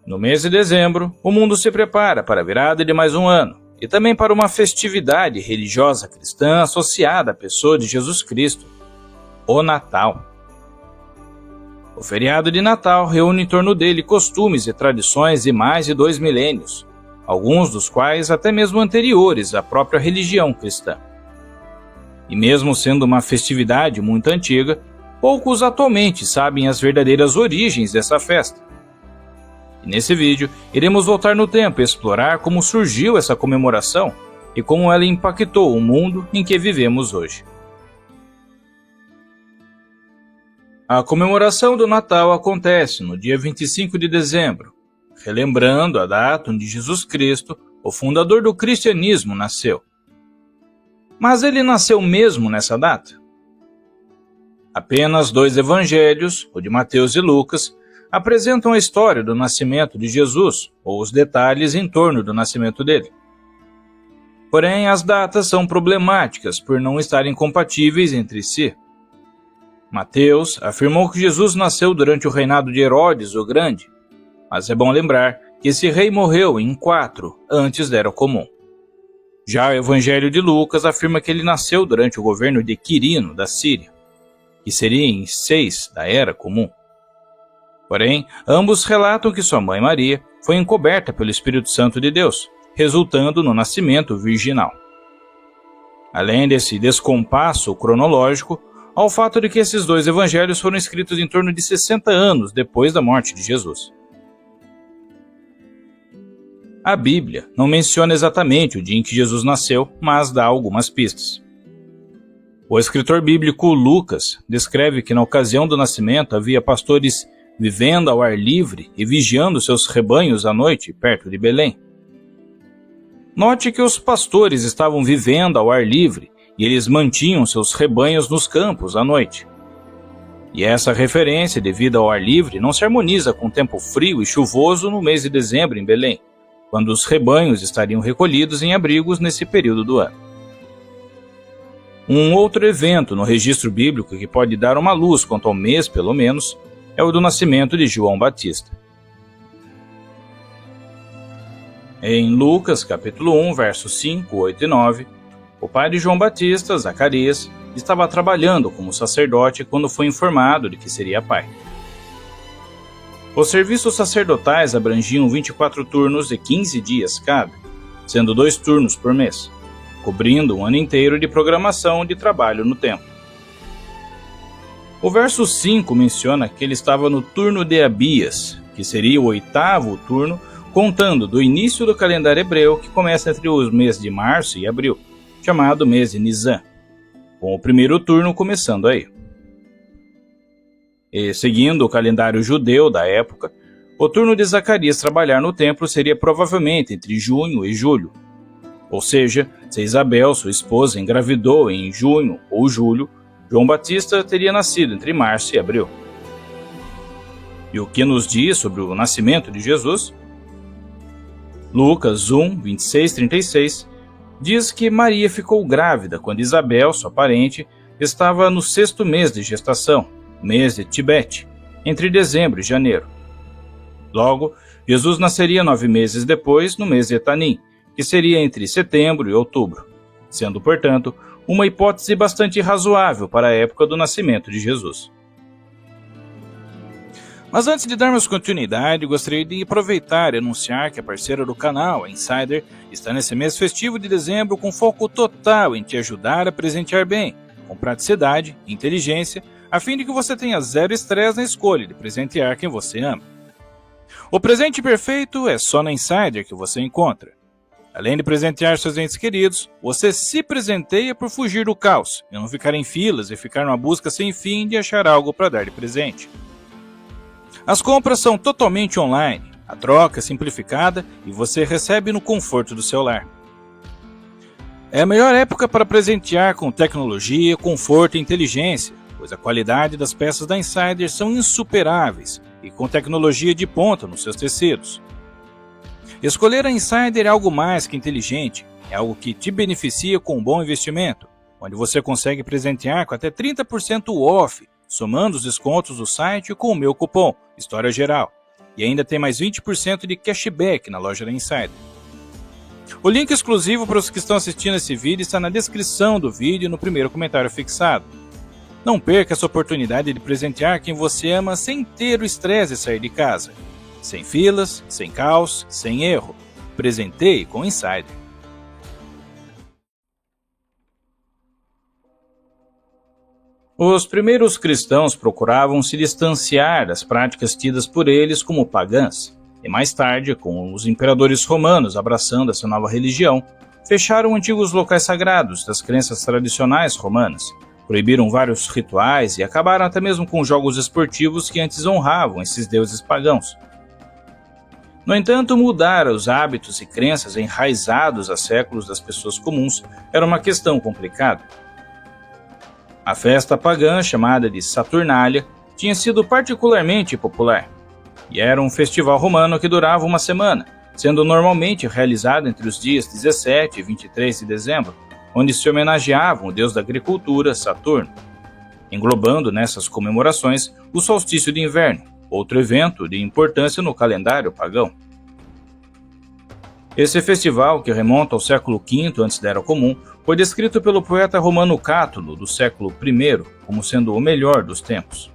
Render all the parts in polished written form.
No mês de dezembro, o mundo se prepara para a virada de mais um ano e também para uma festividade religiosa cristã associada à pessoa de Jesus Cristo, o Natal. O feriado de Natal reúne em torno dele costumes e tradições de mais de 2 milênios, alguns dos quais até mesmo anteriores à própria religião cristã. E mesmo sendo uma festividade muito antiga, poucos atualmente sabem as verdadeiras origens dessa festa. E nesse vídeo, iremos voltar no tempo e explorar como surgiu essa comemoração e como ela impactou o mundo em que vivemos hoje. A comemoração do Natal acontece no dia 25 de dezembro, relembrando a data onde Jesus Cristo, o fundador do cristianismo, nasceu. Mas ele nasceu mesmo nessa data? Apenas 2 evangelhos, o de Mateus e Lucas, apresentam a história do nascimento de Jesus, ou os detalhes em torno do nascimento dele. Porém, as datas são problemáticas por não estarem compatíveis entre si. Mateus afirmou que Jesus nasceu durante o reinado de Herodes o Grande, mas é bom lembrar que esse rei morreu em 4 antes da Era Comum. Já o Evangelho de Lucas afirma que ele nasceu durante o governo de Quirino, da Síria, que seria em 6 da Era Comum. Porém, ambos relatam que sua mãe Maria foi encoberta pelo Espírito Santo de Deus, resultando no nascimento virginal. Além desse descompasso cronológico, há o fato de que esses 2 evangelhos foram escritos em torno de 60 anos depois da morte de Jesus. A Bíblia não menciona exatamente o dia em que Jesus nasceu, mas dá algumas pistas. O escritor bíblico Lucas descreve que na ocasião do nascimento havia pastores vivendo ao ar livre e vigiando seus rebanhos à noite perto de Belém. Note que os pastores estavam vivendo ao ar livre e eles mantinham seus rebanhos nos campos à noite. E essa referência devida ao ar livre não se harmoniza com o tempo frio e chuvoso no mês de dezembro em Belém, quando os rebanhos estariam recolhidos em abrigos nesse período do ano. Um outro evento no registro bíblico que pode dar uma luz quanto ao mês, pelo menos, é o do nascimento de João Batista. Em Lucas, capítulo 1, versos 5, 8 e 9, o pai de João Batista, Zacarias, estava trabalhando como sacerdote quando foi informado de que seria pai. Os serviços sacerdotais abrangiam 24 turnos de 15 dias cada, sendo 2 turnos por mês, cobrindo um ano inteiro de programação de trabalho no templo. O verso 5 menciona que ele estava no turno de Abias, que seria o 8º turno, contando do início do calendário hebreu que começa entre os meses de março e abril, chamado mês de Nisan, com o primeiro turno começando aí. E seguindo o calendário judeu da época, o turno de Zacarias trabalhar no templo seria provavelmente entre junho e julho. Ou seja, se Isabel, sua esposa, engravidou em junho ou julho, João Batista teria nascido entre março e abril. E o que nos diz sobre o nascimento de Jesus? Lucas 1, 26, 36, diz que Maria ficou grávida quando Isabel, sua parente, estava no 6º mês de gestação, mês de Tibete, entre dezembro e janeiro. Logo, Jesus nasceria 9 meses depois, no mês de Etanim, que seria entre setembro e outubro, sendo, portanto, uma hipótese bastante razoável para a época do nascimento de Jesus. Mas antes de darmos continuidade, gostaria de aproveitar e anunciar que a parceira do canal, a Insider, está nesse mês festivo de dezembro com foco total em te ajudar a presentear bem, com praticidade e inteligência, a fim de que você tenha zero estresse na escolha de presentear quem você ama. O presente perfeito é só na Insider que você encontra. Além de presentear seus entes queridos, você se presenteia por fugir do caos e não ficar em filas e ficar numa busca sem fim de achar algo para dar de presente. As compras são totalmente online, a troca é simplificada e você recebe no conforto do seu lar. É a melhor época para presentear com tecnologia, conforto e inteligência, pois a qualidade das peças da Insider são insuperáveis e com tecnologia de ponta nos seus tecidos. Escolher a Insider é algo mais que inteligente, é algo que te beneficia com um bom investimento, onde você consegue presentear com até 30% off, somando os descontos do site com o meu cupom, História Geral. e ainda tem mais 20% de cashback na loja da Insider. O link exclusivo para os que estão assistindo esse vídeo está na descrição do vídeo e no primeiro comentário fixado. Não perca essa oportunidade de presentear quem você ama sem ter o estresse de sair de casa. Sem filas, sem caos, sem erro. Presenteie com Insider. Os primeiros cristãos procuravam se distanciar das práticas tidas por eles como pagãs, e mais tarde, com os imperadores romanos abraçando essa nova religião, fecharam antigos locais sagrados das crenças tradicionais romanas, proibiram vários rituais e acabaram até mesmo com jogos esportivos que antes honravam esses deuses pagãos. No entanto, mudar os hábitos e crenças enraizados há séculos das pessoas comuns era uma questão complicada. A festa pagã, chamada de Saturnália, tinha sido particularmente popular, e era um festival romano que durava uma semana, sendo normalmente realizado entre os dias 17 e 23 de dezembro, onde se homenageavam o deus da agricultura, Saturno, englobando nessas comemorações o solstício de inverno, outro evento de importância no calendário pagão. Esse festival, que remonta ao século V antes da Era Comum, foi descrito pelo poeta romano Cátulo, do século I, como sendo o melhor dos tempos.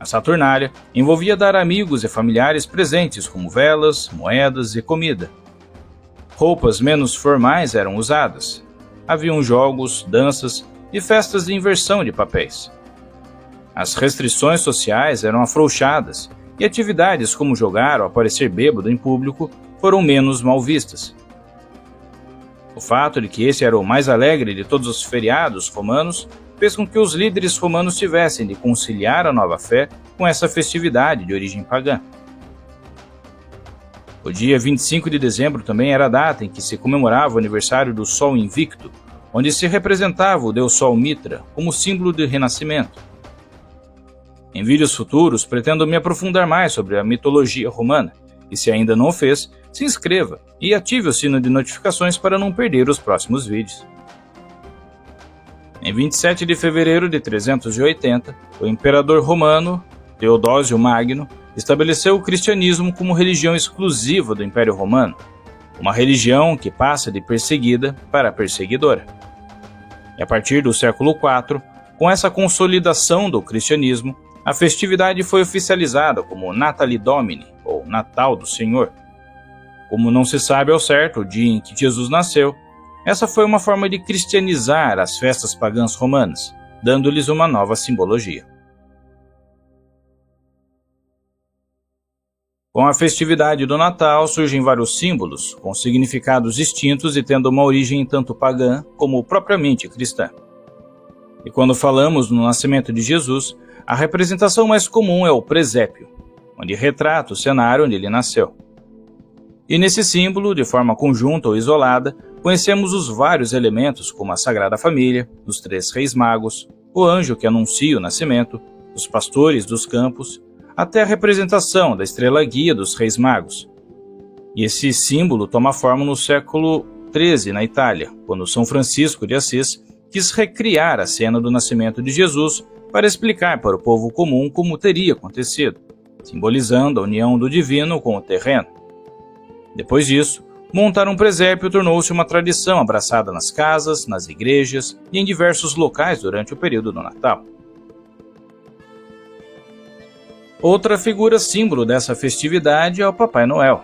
A Saturnália envolvia dar a amigos e familiares presentes como velas, moedas e comida. Roupas menos formais eram usadas. Haviam jogos, danças e festas de inversão de papéis. As restrições sociais eram afrouxadas e atividades como jogar ou aparecer bêbado em público foram menos mal vistas. O fato de que esse era o mais alegre de todos os feriados romanos fez com que os líderes romanos tivessem de conciliar a nova fé com essa festividade de origem pagã. O dia 25 de dezembro também era a data em que se comemorava o aniversário do Sol Invicto, onde se representava o deus Sol Mitra como símbolo de renascimento. Em vídeos futuros, pretendo me aprofundar mais sobre a mitologia romana, e se ainda não o fez, se inscreva e ative o sino de notificações para não perder os próximos vídeos. Em 27 de fevereiro de 380, o imperador romano, Teodósio Magno, estabeleceu o cristianismo como religião exclusiva do Império Romano, uma religião que passa de perseguida para perseguidora. E a partir do século IV, com essa consolidação do cristianismo, a festividade foi oficializada como Natali Domini, ou Natal do Senhor. Como não se sabe ao certo o dia em que Jesus nasceu, essa foi uma forma de cristianizar as festas pagãs romanas, dando-lhes uma nova simbologia. Com a festividade do Natal surgem vários símbolos, com significados distintos e tendo uma origem tanto pagã como propriamente cristã. E quando falamos no nascimento de Jesus, a representação mais comum é o presépio, onde retrata o cenário onde ele nasceu. E nesse símbolo, de forma conjunta ou isolada, conhecemos os vários elementos como a Sagrada Família, os 3 Reis Magos, o anjo que anuncia o nascimento, os pastores dos campos, até a representação da estrela guia dos Reis Magos. E esse símbolo toma forma no século XIII na Itália, quando São Francisco de Assis quis recriar a cena do nascimento de Jesus para explicar para o povo comum como teria acontecido, simbolizando a união do divino com o terreno. Depois disso, montar um presépio tornou-se uma tradição abraçada nas casas, nas igrejas e em diversos locais durante o período do Natal. Outra figura símbolo dessa festividade é o Papai Noel.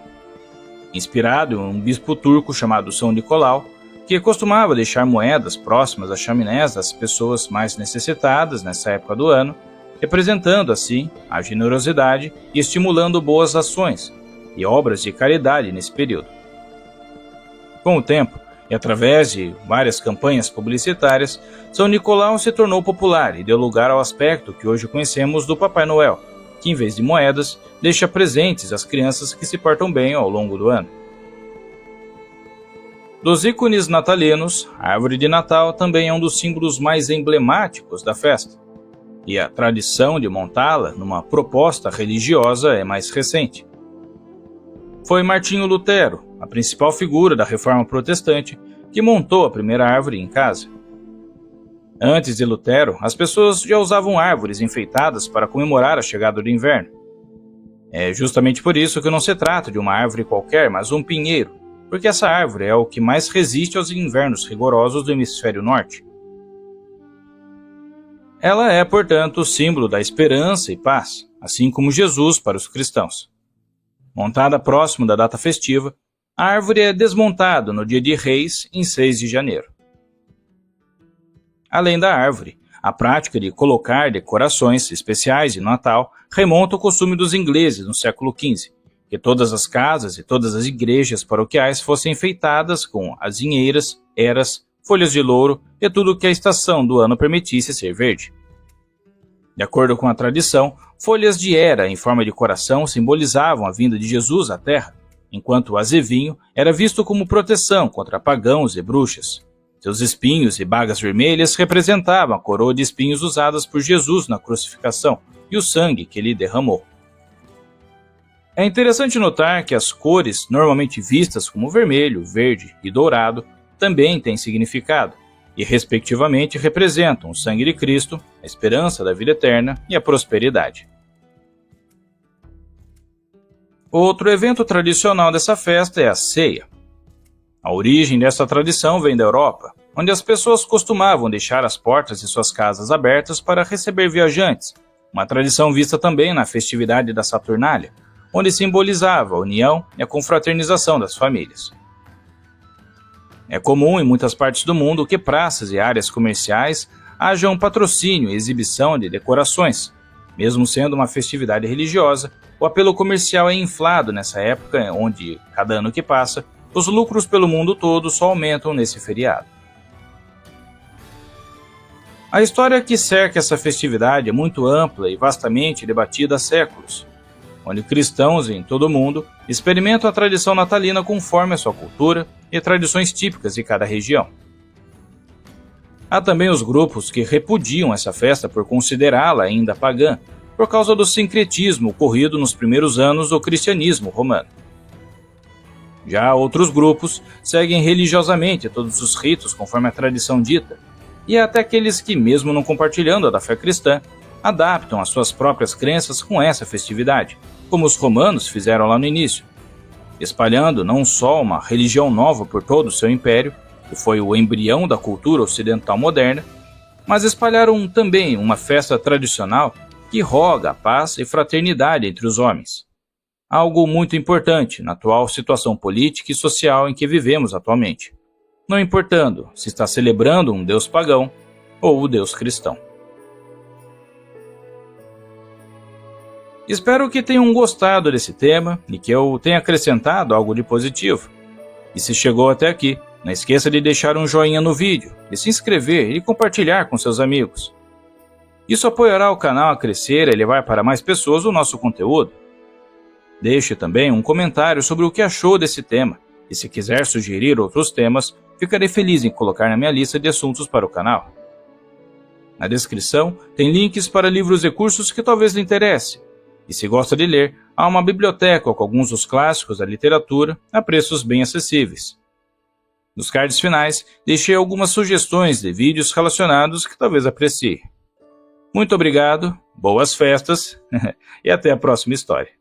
Inspirado em um bispo turco chamado São Nicolau, que costumava deixar moedas próximas às chaminés das pessoas mais necessitadas nessa época do ano, representando assim a generosidade e estimulando boas ações e obras de caridade nesse período. Com o tempo, e através de várias campanhas publicitárias, São Nicolau se tornou popular e deu lugar ao aspecto que hoje conhecemos do Papai Noel, que em vez de moedas, deixa presentes às crianças que se portam bem ao longo do ano. Dos ícones natalinos, a árvore de Natal também é um dos símbolos mais emblemáticos da festa, e a tradição de montá-la numa proposta religiosa é mais recente. Foi Martinho Lutero, a principal figura da Reforma Protestante, que montou a primeira árvore em casa. Antes de Lutero, as pessoas já usavam árvores enfeitadas para comemorar a chegada do inverno. É justamente por isso que não se trata de uma árvore qualquer, mas um pinheiro, porque essa árvore é o que mais resiste aos invernos rigorosos do hemisfério norte. Ela é, portanto, o símbolo da esperança e paz, assim como Jesus para os cristãos. Montada próximo da data festiva, a árvore é desmontada no dia de Reis, em 6 de janeiro. Além da árvore, a prática de colocar decorações especiais de Natal remonta ao costume dos ingleses no século XV, que todas as casas e todas as igrejas paroquiais fossem enfeitadas com azinheiras, eras, folhas de louro e tudo o que a estação do ano permitisse ser verde. De acordo com a tradição, folhas de era em forma de coração simbolizavam a vinda de Jesus à Terra, enquanto o azevinho era visto como proteção contra pagãos e bruxas. Seus espinhos e bagas vermelhas representavam a coroa de espinhos usadas por Jesus na crucificação e o sangue que ele derramou. É interessante notar que as cores normalmente vistas como vermelho, verde e dourado também têm significado e, respectivamente, representam o sangue de Cristo, a esperança da vida eterna e a prosperidade. Outro evento tradicional dessa festa é a ceia. A origem dessa tradição vem da Europa, onde as pessoas costumavam deixar as portas de suas casas abertas para receber viajantes, uma tradição vista também na festividade da Saturnália, onde simbolizava a união e a confraternização das famílias. É comum em muitas partes do mundo que praças e áreas comerciais hajam patrocínio e exibição de decorações. Mesmo sendo uma festividade religiosa, o apelo comercial é inflado nessa época, onde, cada ano que passa, os lucros pelo mundo todo só aumentam nesse feriado. A história que cerca essa festividade é muito ampla e vastamente debatida há séculos, onde cristãos em todo o mundo experimentam a tradição natalina conforme a sua cultura e tradições típicas de cada região. Há também os grupos que repudiam essa festa por considerá-la ainda pagã, por causa do sincretismo ocorrido nos primeiros anos do cristianismo romano. Já outros grupos seguem religiosamente todos os ritos conforme a tradição dita, e há até aqueles que, mesmo não compartilhando a da fé cristã, adaptam as suas próprias crenças com essa festividade, como os romanos fizeram lá no início, espalhando não só uma religião nova por todo o seu império, que foi o embrião da cultura ocidental moderna, mas espalharam também uma festa tradicional que roga a paz e fraternidade entre os homens. Algo muito importante na atual situação política e social em que vivemos atualmente, não importando se está celebrando um Deus pagão ou o Deus cristão. Espero que tenham gostado desse tema e que eu tenha acrescentado algo de positivo. E se chegou até aqui, não esqueça de deixar um joinha no vídeo, de se inscrever e compartilhar com seus amigos. Isso apoiará o canal a crescer e levar para mais pessoas o nosso conteúdo. Deixe também um comentário sobre o que achou desse tema, e se quiser sugerir outros temas, ficarei feliz em colocar na minha lista de assuntos para o canal. Na descrição tem links para livros e cursos que talvez lhe interesse, e se gosta de ler, há uma biblioteca com alguns dos clássicos da literatura a preços bem acessíveis. Nos cards finais, deixei algumas sugestões de vídeos relacionados que talvez aprecie. Muito obrigado, boas festas e até a próxima história.